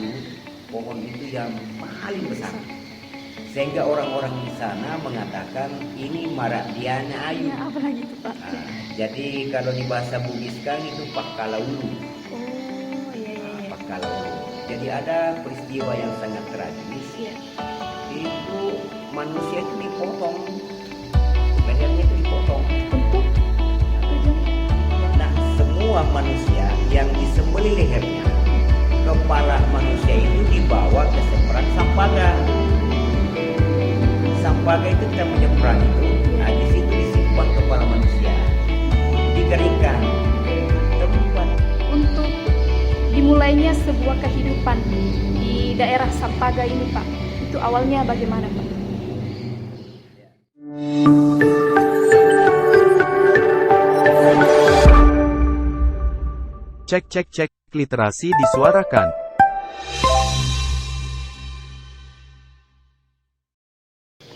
itu pohon itu yang paling besar, sehingga orang-orang di sana mengatakan ini Maradiana Ayu. Ya, apalagi itu Pak? Jadi kalau di bahasa Bugis kan itu Pakkalaulu. Oh iya. Pakkalaulu. Jadi ada peristiwa yang sangat tragis. Iya. Itu manusia itu dipotong, lehernya itu dipotong. Untuk tujuan? Nah, semua manusia yang disembelih lehernya, kepala manusia itu dibawa ke seberang Sampaga. Sampaga itu kita menyeberang itu, nah di situ disimpan kepala manusia, dikeringkan, tempat Untuk dimulainya sebuah kehidupan di daerah Sampaga ini Pak, itu awalnya bagaimana Pak? Cek, literasi disuarakan.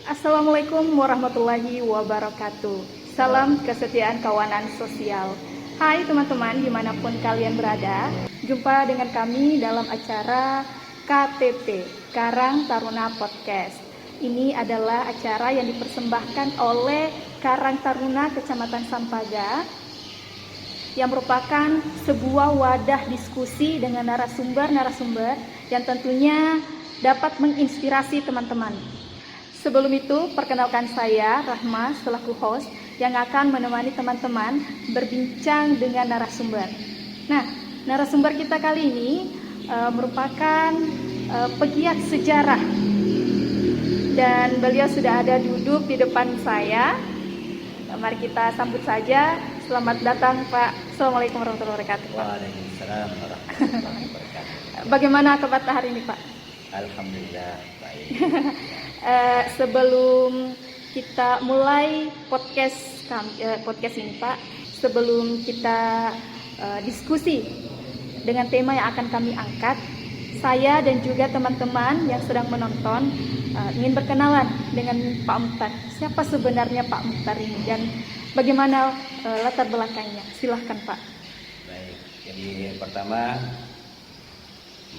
Assalamualaikum warahmatullahi wabarakatuh. Salam kesetiaan kawanan sosial. Hai teman-teman dimanapun kalian berada, jumpa dengan kami dalam acara KTP, Karang Taruna Podcast. Ini adalah acara yang dipersembahkan oleh Karang Taruna Kecamatan Sampaga, yang merupakan sebuah wadah diskusi dengan narasumber yang tentunya dapat menginspirasi teman-teman. Sebelum itu, perkenalkan saya Rahma selaku host yang akan menemani teman-teman berbincang dengan narasumber. Nah, narasumber kita kali ini merupakan pegiat sejarah, dan beliau sudah ada duduk di depan saya. Mari kita sambut saja. Selamat datang Pak. Assalamualaikum warahmatullahi wabarakatuh. Waalaikumsalam warahmatullahi wabarakatuh. Bagaimana kabar hari ini Pak? Alhamdulillah baik. Sebelum kita mulai podcast ini Pak, sebelum kita diskusi dengan tema yang akan kami angkat, saya dan juga teman-teman yang sedang menonton ingin berkenalan dengan Pak Mukhtar. Siapa sebenarnya Pak Mukhtar ini dan bagaimana latar belakangnya? Silahkan Pak. Baik, jadi pertama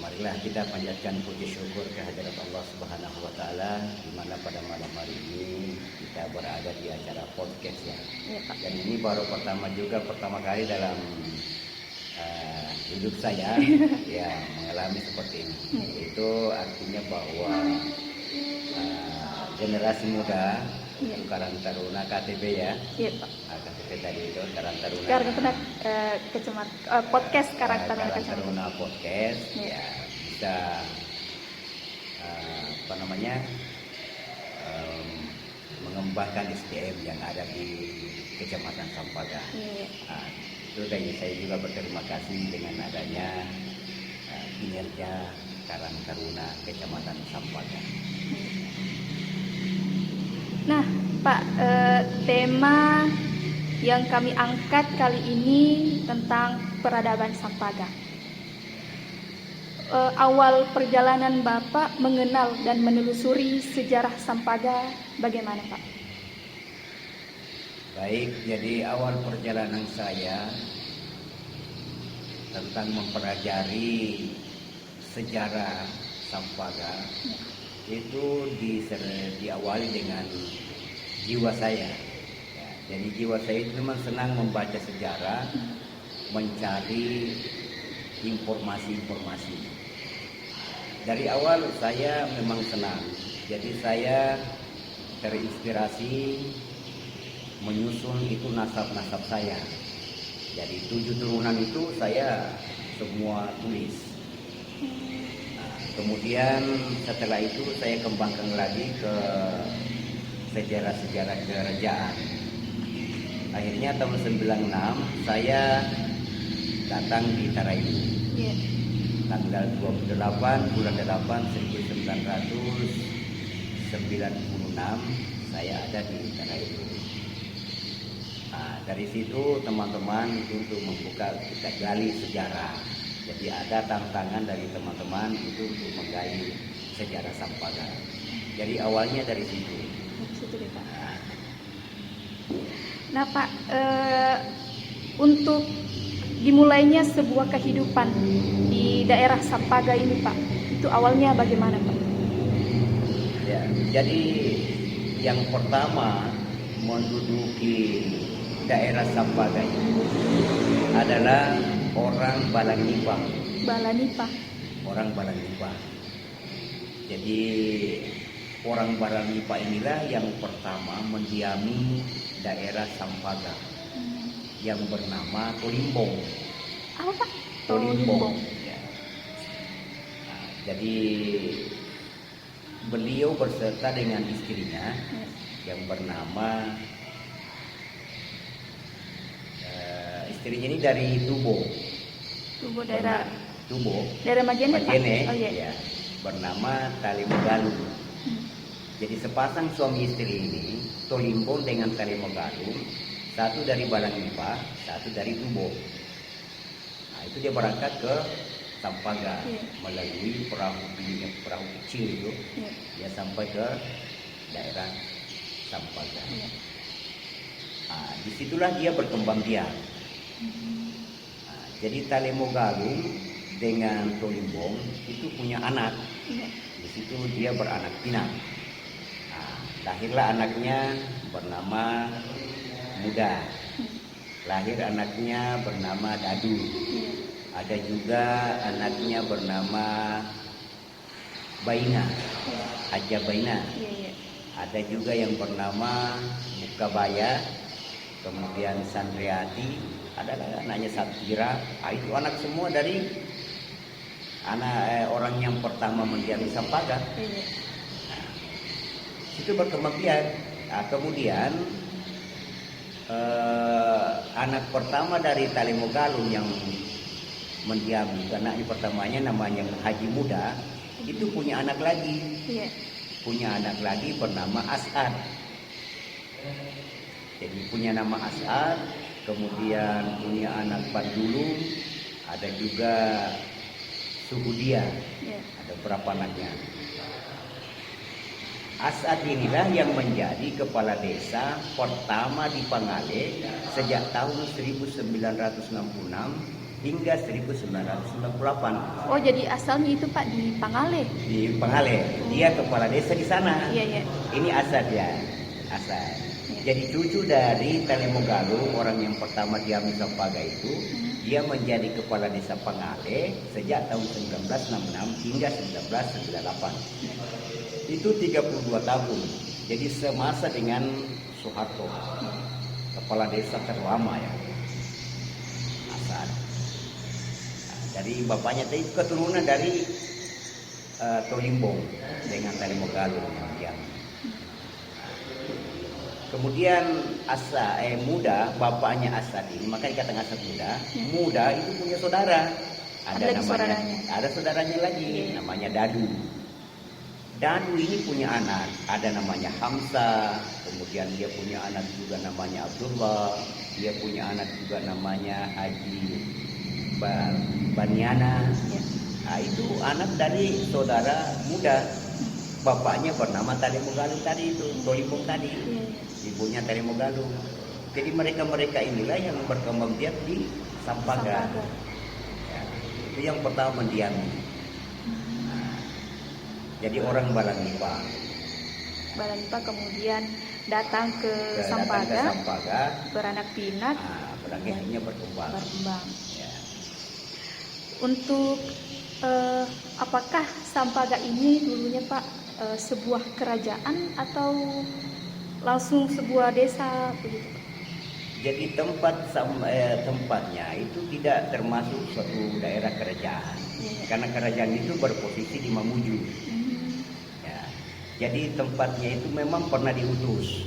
marilah kita panjatkan puji syukur kehadirat Allah Subhanahu wa taala di mana pada malam hari ini kita berada di acara podcast ya. Ya, Pak. Dan ini baru pertama kali dalam hidup saya ya mengalami seperti ini. Itu artinya bahwa generasi muda itu Karang Taruna KTP ya. Iya Pak. KTP tadi itu Karang Taruna. Podcast Karang Taruna Karang Kecamatan. Taruna podcast Iya. ya bisa mengembangkan SDM yang ada di Kecamatan Sampaga. Iya. Itu dari saya juga berterima kasih dengan adanya kinerja Karang Taruna Kecamatan Sampaga. Nah, Pak, tema yang kami angkat kali ini tentang peradaban Sampaga. Awal perjalanan Bapak mengenal dan menelusuri sejarah Sampaga bagaimana, Pak? Baik, jadi awal perjalanan saya tentang mempelajari sejarah Sampaga itu diawali dengan jiwa saya. Ya, jadi jiwa saya itu memang senang membaca sejarah, mencari informasi-informasi. Dari awal saya memang senang. Jadi saya terinspirasi menyusun itu nasab-nasab saya. Jadi 7 turunan itu saya semua tulis. Kemudian setelah itu saya kembangkan lagi ke sejarah-sejarah kerajaan. Akhirnya tahun 96 saya datang di Taraibu. Yeah. Tanggal 28 bulan 8 1996 saya ada di Taraibu. Nah, dari situ teman-teman untuk membuka kita gali sejarah. Jadi ada tantangan dari teman-teman itu untuk menggali sejarah Sampaga. Jadi awalnya dari situ. Nah Pak, untuk dimulainya sebuah kehidupan di daerah Sampaga ini Pak? Itu awalnya bagaimana Pak? Ya, jadi yang pertama menduduki daerah Sampaga itu adalah orang Balanipa. Balanipa. Orang Balanipa. Jadi orang Balanipa inilah yang pertama mendiami daerah Sampaga yang bernama Tolimbong. Apa Pak? Tolimbong. Ya. Nah, jadi beliau berserta dengan istrinya yang bernama istrinya ini dari Tubo. Tubuh daerah Tubo. daerah Majene Pak? Majene, Oh iya. ya, bernama Talemogalu. Jadi sepasang suami istri ini, Tolimbong dengan Talemogalu, satu dari Balanipa, satu dari Tubo. Nah, itu dia berangkat ke Sampaga melalui perahu kecil itu, dia sampai ke daerah Sampaga. Nah, disitulah dia berkembang biak. Nah, jadi Talemogalu dengan Tolimbong itu punya anak. Di situ dia beranak pinak. Nah, lahirlah anaknya bernama Muda. Lahir anaknya bernama Dadu. Ada juga anaknya bernama Baina, Aja Baina. Ada juga yang bernama Bukabaya, kemudian Sandriati, adalah anaknya Satira. Nah, itu anak semua dari anak orang yang pertama mendiami Sampaga. Nah, itu berkembang biak. Nah, kemudian anak pertama dari Talemogalu yang mendiami, anaknya pertamanya namanya Haji Muda, itu punya anak lagi. Punya anak lagi bernama As'ad. Jadi punya nama As'ad, kemudian punya anak Bandulu, ada juga Suhudia, ada berapa anaknya. As'ad inilah yang menjadi kepala desa pertama di Pangale sejak tahun 1966 hingga 1998. Oh, jadi asalnya itu Pak di Pangale? Di Pangale, dia kepala desa di sana. Iya. Ini As'ad ya, As'ad. Jadi cucu dari Talemogalu, orang yang pertama diami Sampaga itu, dia menjadi kepala desa Pangale sejak tahun 1966 hingga 1998. Itu 32 tahun. Jadi semasa dengan Soeharto, kepala desa terlama ya, As'ad. Nah, dari bapaknya tadi keturunan dari Tolimbong dengan Talemogalu yang dia. Kemudian Muda, bapaknya As'ad ini, maka dikatakan As'ad Muda. Muda itu punya saudara. Ada namanya, ada saudaranya lagi, namanya Dadu. Dadu ini punya anak, ada namanya Hamzah, kemudian dia punya anak juga namanya Abdullah, dia punya anak juga namanya Haji Baniana. Nah, itu anak dari saudara Muda. Bapaknya bernama Talemogalu tadi itu, Tolimbong tadi. Ibunya Talemogalu. Jadi mereka inilah yang berkembang biak di Sampaga. Ya, itu yang pertama mendiami. Jadi orang Balanipa. Balanipa kemudian datang ke Sampaga, beranak pinak, akhirnya berkembang. Ya. Untuk apakah Sampaga ini dulunya Pak sebuah kerajaan atau langsung sebuah desa begitu Pak? Jadi tempatnya itu tidak termasuk suatu daerah kerajaan, karena kerajaan itu berposisi di Mamuju. Ya. Jadi tempatnya itu memang pernah diutus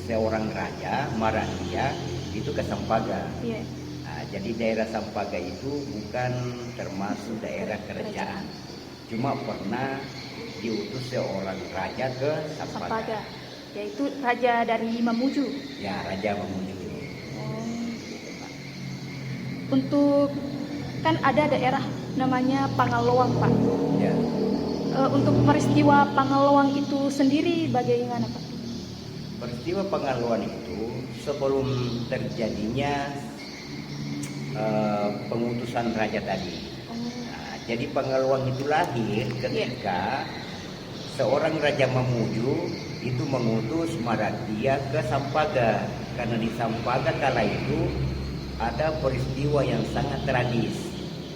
seorang raja Marandia itu ke Sampaga. Nah, jadi daerah Sampaga itu bukan termasuk daerah kerajaan, cuma pernah diutus seorang raja ke Sampaga. Yaitu raja dari Mamuju. Ya, raja Mamuju. Untuk kan ada daerah namanya Pangaloang Pak. Ya. Untuk peristiwa Pangaloang itu sendiri bagaimana Pak? Peristiwa Pangaloan itu sebelum terjadinya pengutusan raja tadi. Oh. Nah, jadi Pengaluan itu lahir ketika seorang Raja Mamuju itu mengutus Maradia ke Sampaga, karena di Sampaga kala itu ada peristiwa yang sangat tragis,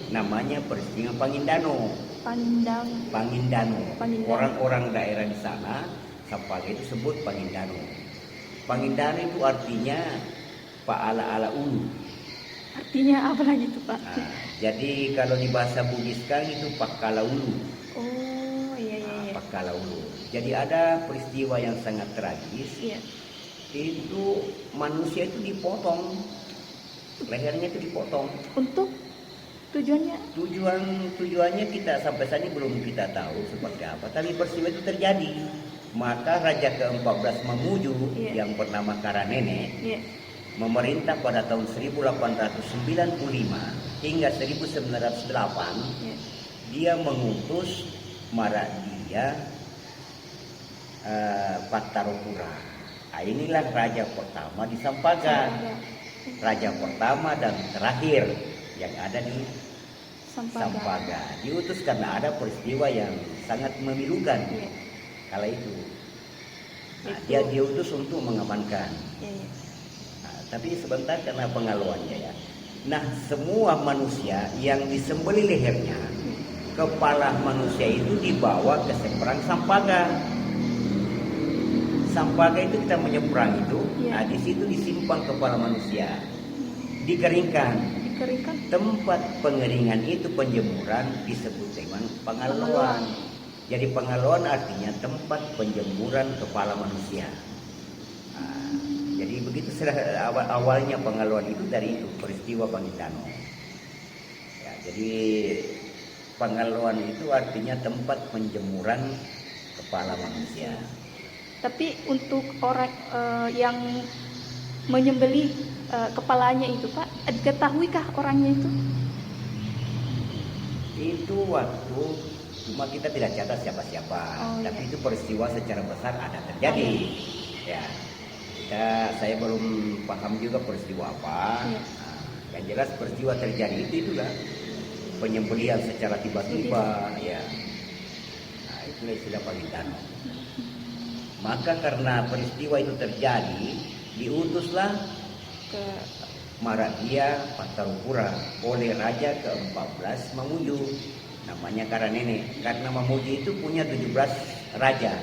namanya peristiwa Pangindano. Pangindano. Orang-orang daerah di sana Sampaga itu sebut Pangindano. Pangindano itu artinya Paala-ala Ulu. Artinya apa lagi tuh Pak? Nah, jadi kalau di bahasa Bugis kan itu Pakala Ulu. Oh iya. Pakala Ulu. Jadi ada peristiwa yang sangat tragis. Iya. Itu manusia itu dipotong, lehernya itu dipotong. Untuk tujuannya? Tujuannya kita sampai saat ini belum kita tahu seperti apa. Tapi peristiwa itu terjadi. Maka Raja ke-14 Mamuju yang bernama Karanene memerintah pada tahun 1895 hingga 1908. Dia mengutus Maradia Pattaropura. Nah, inilah raja pertama di Sampaga. Raja pertama dan terakhir yang ada di Sampaga. Diutus karena ada peristiwa yang sangat memilukan kala itu. Nah, dia diutus untuk mengamankan. Nah, tapi sebentar karena pengaluannya ya. Nah, semua manusia yang disembelih lehernya, kepala manusia itu dibawa ke seberang Sampaga. Sampaga itu kita menyeberang itu, nah di situ disimpan kepala manusia, dikeringkan. Tempat pengeringan itu penjemuran disebut dengan Pengaluan. Jadi Pengaluan artinya tempat penjemuran kepala manusia. Nah, jadi begitu awalnya Pengaluan itu dari itu peristiwa Pangindano. Ya, jadi Pengaluan itu artinya tempat penjemuran kepala manusia. Tapi untuk orang yang menyembelih kepalanya itu Pak, diketahuikah orangnya itu? Itu waktu cuma kita tidak catat siapa-siapa, tapi itu peristiwa secara besar ada terjadi. Ya, saya belum paham juga peristiwa apa. Nah, yang jelas peristiwa terjadi itulah penyembelihan secara tiba-tiba. Ya, nah, itulah istilah Pangindano. Maka karena peristiwa itu terjadi, diutuslah ke Maradia Pattaropura oleh Raja ke-14 Mamuju, namanya Karanene. Karena Mamuju itu punya 17 raja.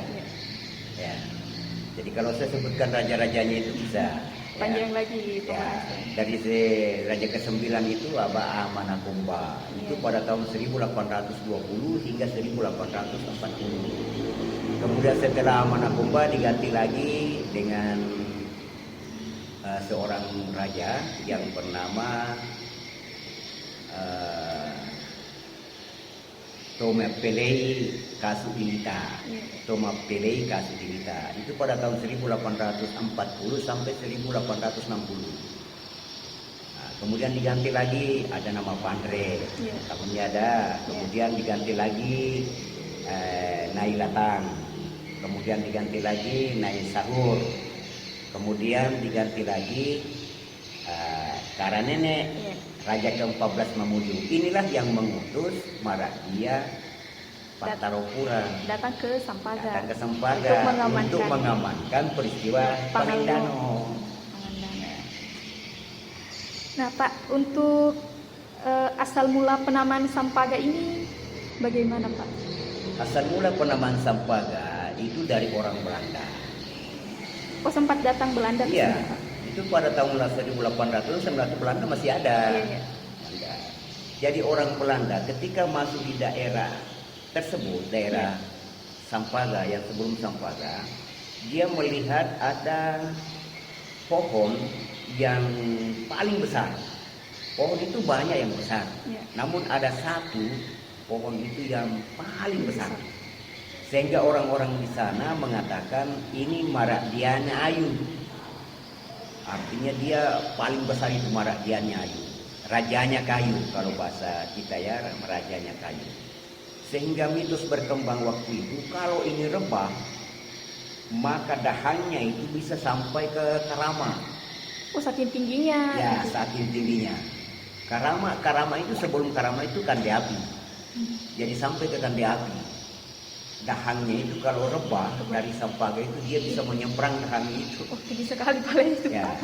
Ya. Jadi kalau saya sebutkan raja-rajanya itu bisa panjang lagi. Ya. Dari Raja ke-9 itu Aba Manakumba. Itu pada tahun 1820 hingga 1840. Kemudian setelah Manakumba diganti lagi dengan seorang raja yang bernama Tomapelei Kasudinita. Tomapelei Kasudinita itu pada tahun 1840 sampai 1860. Nah, kemudian diganti lagi ada nama Pandre, tahunnya ada. Kemudian diganti lagi Nailatang. Kemudian diganti lagi Nai Sahur. Kemudian diganti lagi Karanene, Raja ke-14 Mamuju. Inilah yang mengutus Maradia Pattaropura datang ke Sampaga untuk mengamankan peristiwa Pangindano. Nah Pak, untuk asal mula penamaan Sampaga ini bagaimana Pak? Asal mula penamaan Sampaga itu dari orang Belanda. Oh, sempat datang Belanda? Iya, itu pada tahun 1800 Belanda masih ada. Iya. Jadi orang Belanda ketika masuk di daerah tersebut, daerah Sampaga yang sebelum Sampaga, dia melihat ada pohon yang paling besar. Pohon itu banyak yang besar, namun ada satu pohon itu yang paling besar. Sehingga orang-orang di sana mengatakan ini Maradiana Ayu. Artinya dia paling besar itu Maradiana Ayu. Rajanya kayu kalau bahasa kita ya, rajanya kayu. Sehingga mitos berkembang waktu itu kalau ini rebah maka dahannya itu bisa sampai ke Karama. Oh, saking tingginya. Ya, saking tingginya. Karama itu sebelum Karama itu Kande Api. Jadi sampai ke Kande Api. Dahangnya itu kalau rebah dari Sampaga itu dia bisa menyeberang dahang itu. Oh, tinggi sekali paling itu. Ya.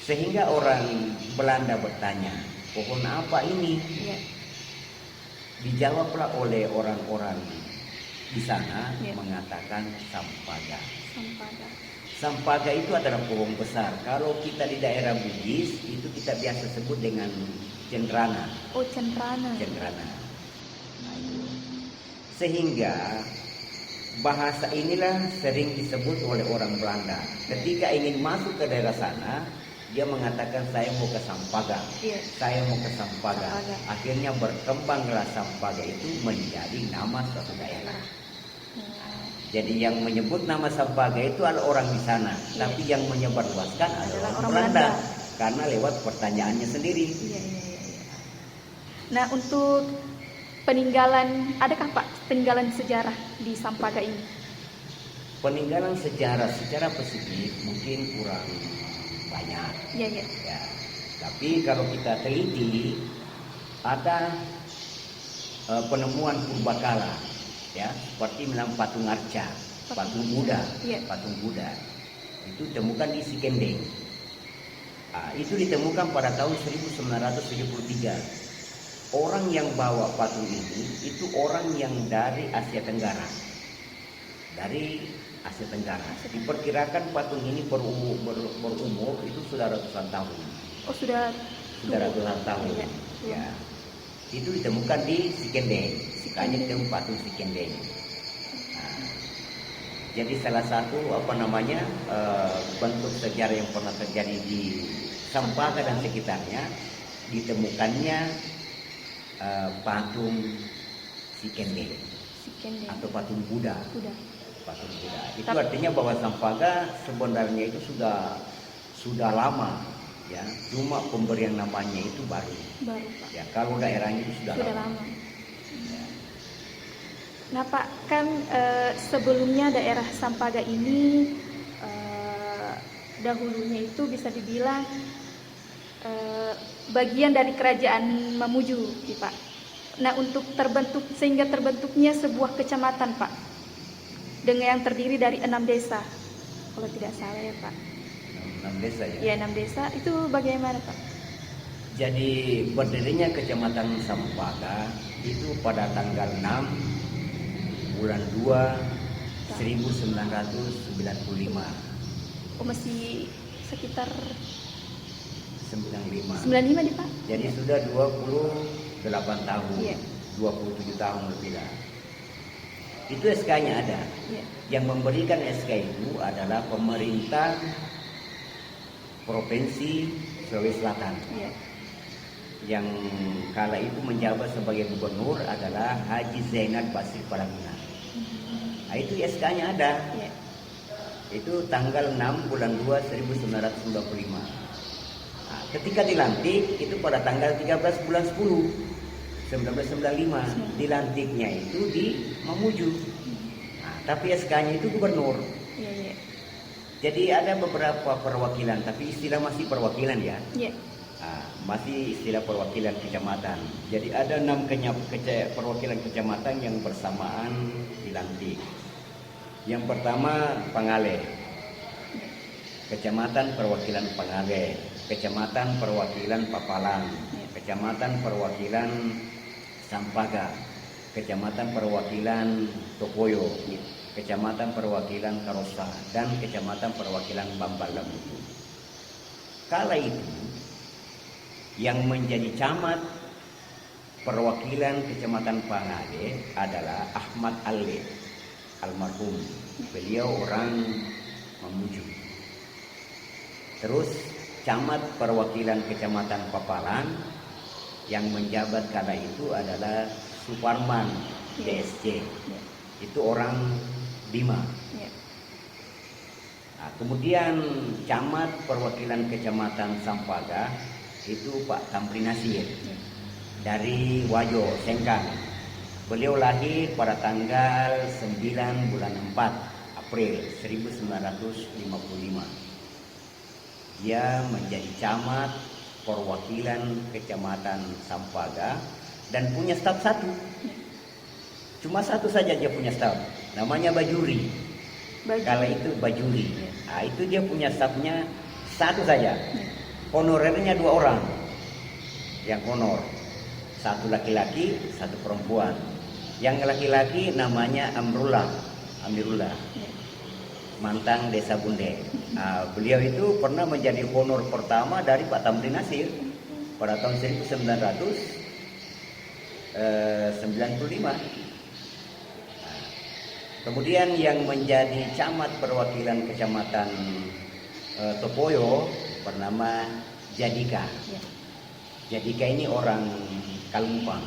Sehingga orang Belanda bertanya, pohon apa ini? Ya. Dijawablah oleh orang-orang di sana Ya. mengatakan Sampaga. Sampaga. Sampaga itu adalah pohon besar. Kalau kita di daerah Bugis itu kita biasa sebut dengan cendrana. Oh, cendrana. Cendrana. Nah, itu. Sehingga bahasa inilah sering disebut oleh orang Belanda. Ketika ingin masuk ke daerah sana, dia mengatakan saya mau ke Sampaga. Iya. Saya mau ke Sampaga. Sampaga. Akhirnya berkembanglah Sampaga itu menjadi nama suatu daerah. Jadi yang menyebut nama Sampaga itu adalah orang di sana, tapi yang menyebarluaskan adalah orang Belanda karena lewat pertanyaannya sendiri. Iya. Nah, untuk peninggalan, adakah Pak peninggalan sejarah di Sampaga ini? Peninggalan sejarah secara spesifik mungkin kurang banyak. Iya. Ya. Tapi kalau kita teliti ada penemuan purbakala. Ya, seperti dalam patung arca, patung Buddha, patung Buddha itu ditemukan di Sikendeng. Itu ditemukan pada tahun 1973. Orang yang bawa patung ini itu orang yang dari Asia Tenggara, Diperkirakan patung ini berumur itu sudah ratusan tahun. Oh, sudah ratusan tahun. Ya. Itu ditemukan di Sikendeng. Kayaknya itu patung Sikendeng. Nah, jadi salah satu bentuk sejarah yang pernah terjadi di Sampaga dan sekitarnya ditemukannya patung Sikendeng atau patung Buddha. Patung Buddha. Itu artinya bahwa Sampaga sebenarnya itu sudah lama. Ya, cuma pemberian namanya itu baru Pak. Ya, kalau daerahnya itu sudah lama. Ya. Nah Pak, kan sebelumnya daerah Sampaga ini dahulunya itu bisa dibilang bagian dari kerajaan Mamuju, Pak. Nah, untuk sehingga terbentuknya sebuah kecamatan Pak, dengan yang terdiri dari 6 desa, kalau tidak salah ya Pak. 6 desa ya? Iya, 6 desa. Itu bagaimana Pak? Jadi berdirinya Kecamatan Sampaga itu pada tanggal 6 bulan 2 1995. Oh, masih sekitar 95 nih Pak? Jadi sudah 28 tahun. Iya. 27 tahun lebih lah. Itu SK-nya ada. Iya. Yang memberikan SK itu adalah pemerintah Provinsi Sulawesi Selatan. Iya. Yang kala itu menjabat sebagai gubernur adalah Haji Zainal Basir Paraguna. Nah, itu SK-nya ada. Iya. Itu tanggal 6 bulan 2 1995. Nah, ketika dilantik itu pada tanggal 13 bulan 10 1995. Dilantiknya itu di Mamuju. Nah, tapi SK-nya itu gubernur. Iya. Jadi ada beberapa perwakilan, tapi istilah masih perwakilan ya. Iya. Nah, masih istilah perwakilan kecamatan. Jadi ada 6 perwakilan kecamatan yang bersamaan dilantik. Yang pertama Pangale, Kecamatan Perwakilan Pangale, Kecamatan Perwakilan Papalan, Kecamatan Perwakilan Sampaga, Kecamatan Perwakilan Tokoyo, Kecamatan Perwakilan Karosa, dan Kecamatan Perwakilan Bambalamutu. Kala itu yang menjadi camat perwakilan Kecamatan Pangale adalah Ahmad Ale almarhum. Beliau orang Mamuju. Terus camat perwakilan Kecamatan Papalan yang menjabat kala itu adalah Suparman DSC. Itu orang Bima. Nah, kemudian camat perwakilan Kecamatan Sampaga itu Pak Tamri Nasir dari Wajo, Sengkang. Beliau lahir pada tanggal 9 bulan 4 April 1955. Dia menjadi camat perwakilan Kecamatan Sampaga dan punya staf satu. Cuma satu saja dia punya staf, namanya Bajuri. Kala itu Bajuri. Nah, itu dia punya stafnya satu saja. Honorernya 2 orang. Yang honor. Satu laki-laki, satu perempuan. Yang laki-laki namanya Amirullah. Mantan Desa Bunde. Nah, beliau itu pernah menjadi honor pertama dari Pak Tamrin Nasir pada tahun 1995. Kemudian yang menjadi camat perwakilan Kecamatan Topoyo bernama Jadika. Jadika ini orang Kalumpang.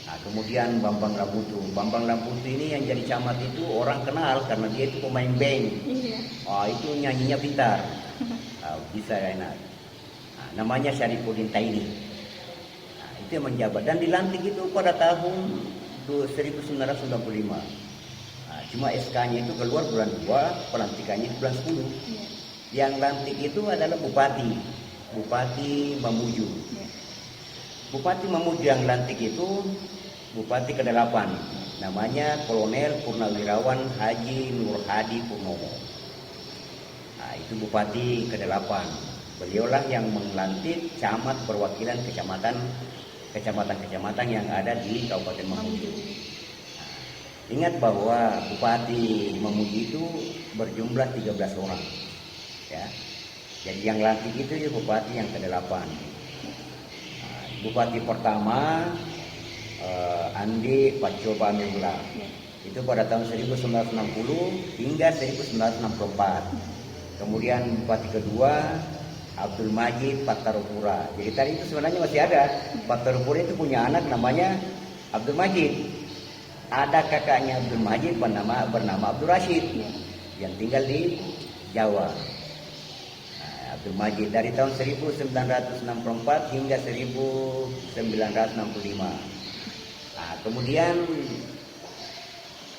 Nah, kemudian Bambang Rambutu. Bambang Rambutu ini yang jadi camat itu orang kenal karena dia itu pemain band. Itu nyanyinya pintar. Bisa enak. Nah, namanya Syarifuddin Taini. Nah, itu yang menjabat dan dilantik itu pada tahun 1995. Nah, cuma SK-nya itu keluar bulan 2, pelantikannya di bulan 10. Yang lantik itu adalah Bupati Mamuju. Bupati Mamuju yang lantik itu Bupati ke-8. Namanya Kolonel Purnawirawan Haji Nur Hadi Purnomo. Nah, itu Bupati ke-8. Beliaulah yang melantik camat perwakilan kecamatan-kecamatan yang ada di Kabupaten Mamuju. Nah, ingat bahwa Bupati Mamuju itu berjumlah 13 orang. Ya. Jadi yang lantik itu ya Bupati yang ke-8. Nah, Bupati pertama Andi Pacoba Amirullah. Itu pada tahun 1960 hingga 1964. Kemudian Bupati kedua Abdul Majid Pattarupura. Jadi tadi itu sebenarnya masih ada. Pattarupura itu punya anak namanya Abdul Majid. Ada kakaknya Abdul Majid bernama Abdul Rashid yang tinggal di Jawa. Nah, Abdul Majid dari tahun 1964 hingga 1965. Nah, kemudian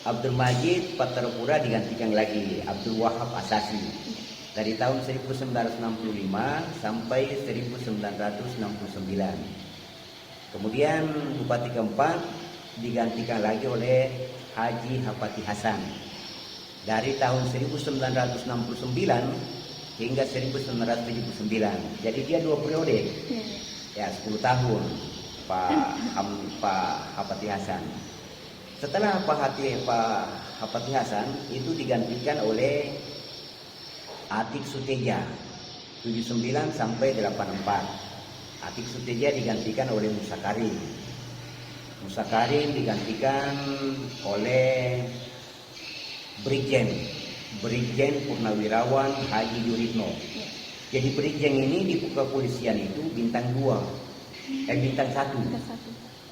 Abdul Majid Pattarupura digantikan lagi Abdul Wahab Asasi dari tahun 1965 sampai 1969. Kemudian Bupati keempat digantikan lagi oleh Haji Hapati Hasan dari tahun 1969 hingga 1979. Jadi dia 2 periode. Ya, 10 tahun Pak Hapati Hasan. Setelah Pak Hapati Hasan itu digantikan oleh Atik Suteja 79 sampai 84. Atik Suteja digantikan oleh Musa Karim. Musa Karim digantikan oleh Brigjen Purnawirawan Haji Yuritno. Jadi Brigjen ini di kepolisian itu bintang 2. Bintang 1.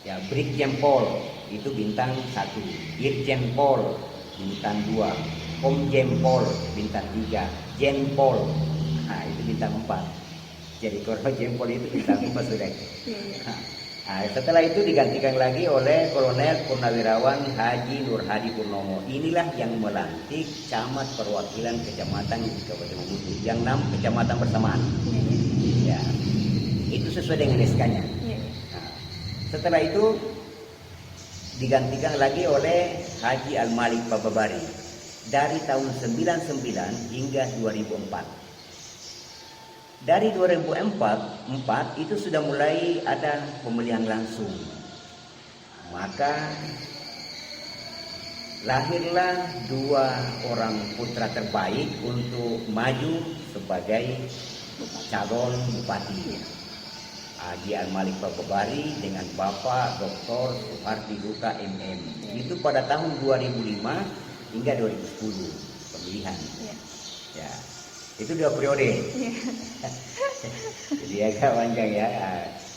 Ya, Brigjen Pol itu bintang 1. Irjen Pol bintang 2. Komjen Pol bintang 3. Jenpol, nah itu bintang 4. Jadi kalau Jenpol itu bintang 5 sudah. Nah, setelah itu digantikan lagi oleh Kolonel Purnawirawan Haji Nur Hadi Purnomo. Inilah yang melantik camat perwakilan kecamatan di Kabupaten Mamuju. Yang 6 kecamatan bersamaan. Ya, itu sesuai dengan SK-nya. Nah, setelah itu digantikan lagi oleh Haji Al-Malik Pababari dari tahun 99 hingga 2004. Dari 2004 itu sudah mulai ada pemilihan langsung. Maka lahirlah 2 orang putra terbaik untuk maju sebagai calon bupati. Haji Al-Malik Pababari dengan Bapak Dr. Suharti Duka MM. Itu pada tahun 2005 hingga 2010 pemilihan. Ya, itu 2 periode. Jadi agak panjang ya.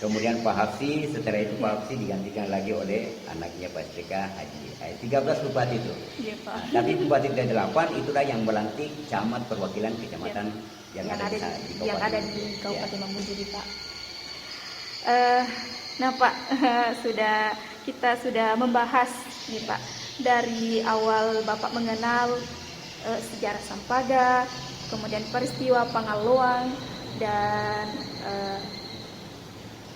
Kemudian Pak Hafsi, setelah itu Pak Hafsi digantikan lagi oleh anaknya Pak SPK Haji. 13 bupati itu. Nah, tapi bupati ke-8 itulah yang melantik camat perwakilan kecamatan yang ada di Kabupaten Mamuju, Pak. Nah Pak, kita sudah membahas nih Pak, dari awal Bapak mengenal sejarah Sampaga, kemudian peristiwa Pangaloang, dan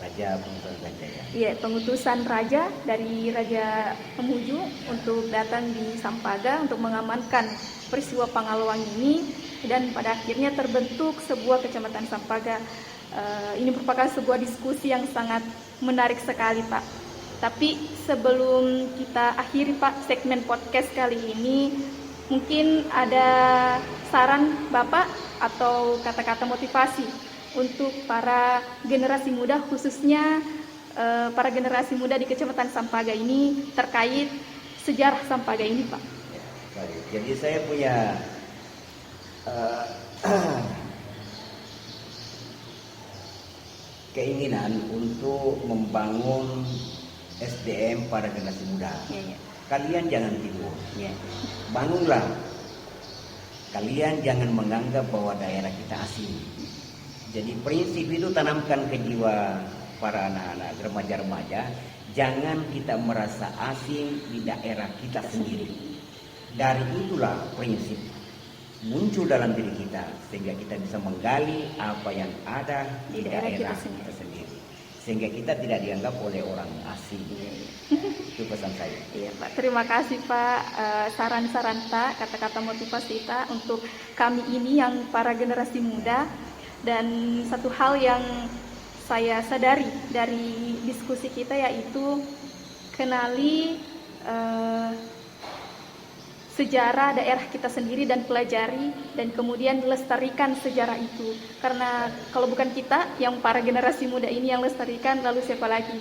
Raja pengutusan raja ya. ya, pengutusan raja dari Raja Kemuju untuk datang di Sampaga untuk mengamankan peristiwa Pangaluang ini, dan pada akhirnya terbentuk sebuah kecamatan Sampaga. Ini merupakan sebuah diskusi yang sangat menarik sekali, Pak. Tapi sebelum kita akhiri, Pak, segmen podcast kali ini, mungkin ada saran Bapak atau kata-kata motivasi untuk para generasi muda, khususnya para generasi muda di Kecamatan Sampaga ini terkait sejarah Sampaga ini, Pak. Ya, baik. Jadi saya punya keinginan untuk membangun SDM pada generasi muda. Ya, ya. Kalian jangan tidur, Ya. bangunlah. Kalian jangan menganggap bahwa daerah kita asing. Jadi prinsip itu tanamkan ke jiwa para anak-anak remaja-remaja. Jangan kita merasa asing di daerah kita sendiri. Dari itulah prinsip muncul dalam diri kita, sehingga kita bisa menggali apa yang ada di daerah kita sendiri. Sehingga kita tidak dianggap oleh orang asing. Itu pesan saya. Iya, Pak. Terima kasih, Pak, saran-saran Pak, kata-kata motivasi Pak untuk kami ini yang para generasi muda. Dan satu hal yang saya sadari dari diskusi kita yaitu kenali sejarah daerah kita sendiri dan pelajari, dan kemudian lestarikan sejarah itu. Karena kalau bukan kita, yang para generasi muda ini yang lestarikan, lalu siapa lagi?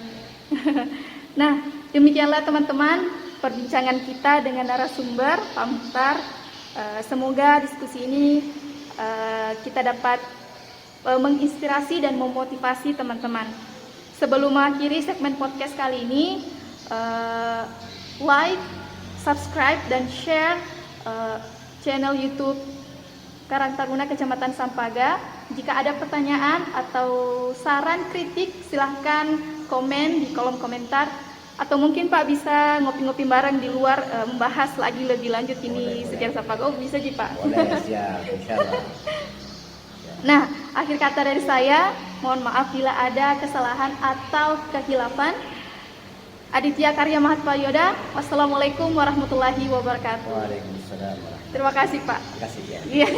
Nah, demikianlah teman-teman perbincangan kita dengan narasumber Pak Mukhtar. Semoga diskusi ini kita dapat menginspirasi dan memotivasi teman-teman. Sebelum mengakhiri segmen podcast kali ini, like, subscribe, dan share channel YouTube Karang Taruna Kecamatan Sampaga. Jika ada pertanyaan atau saran kritik, silahkan komen di kolom komentar. Atau mungkin Pak bisa ngopi-ngopi bareng di luar, membahas lagi lebih lanjut ini sejarah Sampaga. Oh, bisa sih Pak. Boleh, siap, insyaallah. Nah, akhir kata dari saya, mohon maaf bila ada kesalahan atau kehilafan. Aditya Karya Mahatprayoda, wassalamualaikum warahmatullahi wabarakatuh. Waalaikumsalam. Terima kasih, Pak. Terima kasih ya. Iya.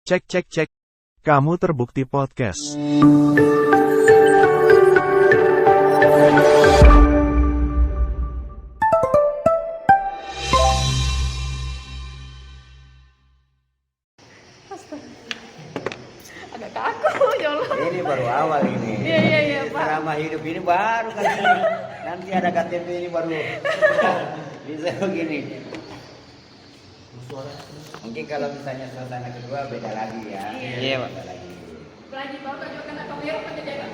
Cek. Kamu terbukti podcast. Agak kaku, ya Allah. Ini baru awal ini. Iya, Pak. Drama hidup ini baru kali ini. Nanti ada KTP ini baru bisa begini. Mungkin kalau misalnya suasana kedua beda lagi ya. Iya, Beda lagi. Lagi Bapak juga kena kamera, penjaga